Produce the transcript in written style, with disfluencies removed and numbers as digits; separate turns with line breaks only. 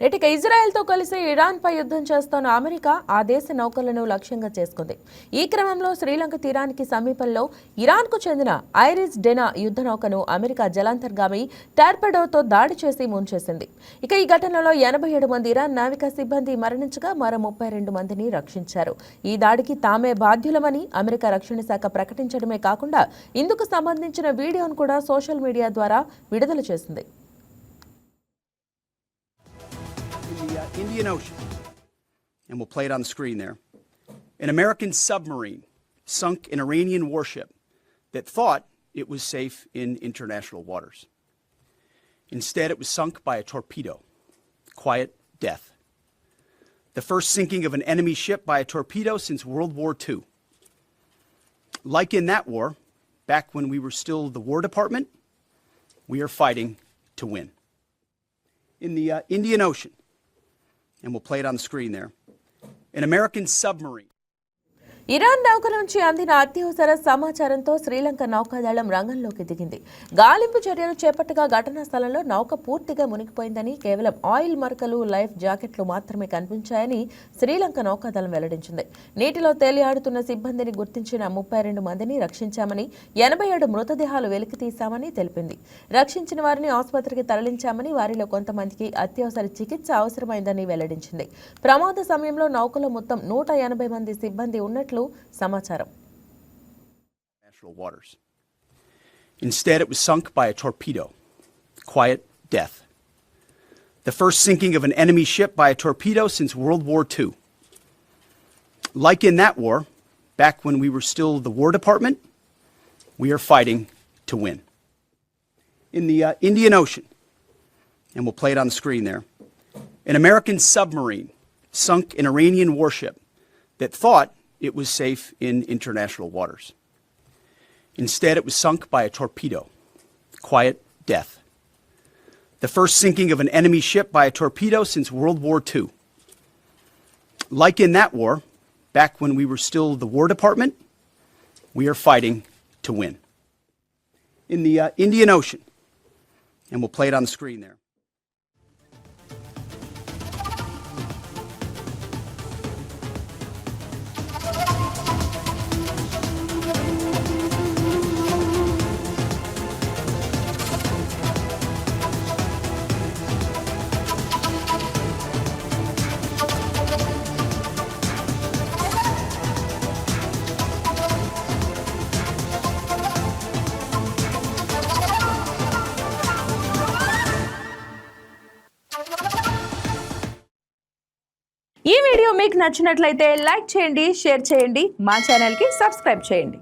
ఇక ఇజ్రాయెల్తో కలిసి ఇరాన్పై యుద్ధం చేస్తోన్న అమెరికా ఆ దేశ నౌకలను లక్ష్యంగా చేసుకుంది. ఈ క్రమంలో శ్రీలంక తీరానికి సమీపంలో ఇరాన్కు చెందిన ఐరిస్ డెనా యుద్ధ నౌకను అమెరికా జలాంతర్గామి టార్పెడోతో దాడి చేసి ముంచేసింది. ఇక ఈ ఘటనలో 87 మంది ఇరాన్ నావికా సిబ్బంది మరణించగా మరో 32 మందిని రక్షించారు. ఈ దాడికి తామే బాధ్యులమని అమెరికా రక్షణ శాఖ ప్రకటించడమే కాకుండా ఇందుకు సంబంధించిన వీడియోను కూడా సోషల్ మీడియా ద్వారా విడుదల చేసింది.
Indian Ocean, and we'll play it on the screen there. An American submarine sunk an Iranian warship that thought it was safe in international waters. Instead, it was sunk by a torpedo. Quiet death. The first sinking of an enemy ship by a torpedo since World War II. Like in that war, back when we were still the War Department, we are fighting to win. In the Indian Ocean, and we'll play it on the screen there, an American submarine.
Iran నౌక నుంచి అందిన అత్యవసర సమాచారంతో శ్రీలంక నౌకాదళం రంగంలోకి దిగింది. గాలింపు చర్యలు చేపట్టగా ఘటనా స్థలంలో నౌక పూర్తిగా మునిగిపోయిందని, కేవలం ఆయిల్ మరకలు, లైఫ్ జాకెట్లు మాత్రమే కనిపించాయని శ్రీలంక నౌకాదళం వెల్లడించింది. నీటిలో తేలియాడుతున్న సిబ్బందిని గుర్తించిన 32 మందిని రక్షించామని, 87 మృతదేహాలు వెలికితీశామని తెలిపింది. రక్షించిన వారిని ఆసుపత్రికి తరలించామని, వారిలో కొంతమందికి అత్యవసర చికిత్స అవసరమైందని వెల్లడించింది. ప్రమాద సమయంలో నౌకలో మొత్తం 180 మంది సిబ్బంది ఉన్నట్లు సమాచారం.
Instead, it was sunk by a torpedo. Quiet death. The first sinking of an enemy ship by a torpedo since World War II. Like in that war, back when we were still the War Department, we are fighting to win. In the Indian Ocean, and we'll play it on the screen there, an American submarine sunk an Iranian warship that thought it was safe in international waters. Instead, it was sunk by a torpedo. Quiet death. The first sinking of an enemy ship by a torpedo since World War II. Like in that war, back when we were still the War Department, we are fighting to win. In the Indian Ocean, and we'll play it on the screen there.
ఈ video మీకు నచ్చినట్లయితే like చేయండి, share చేయండి, మా ఛానల్కి subscribe చేయండి.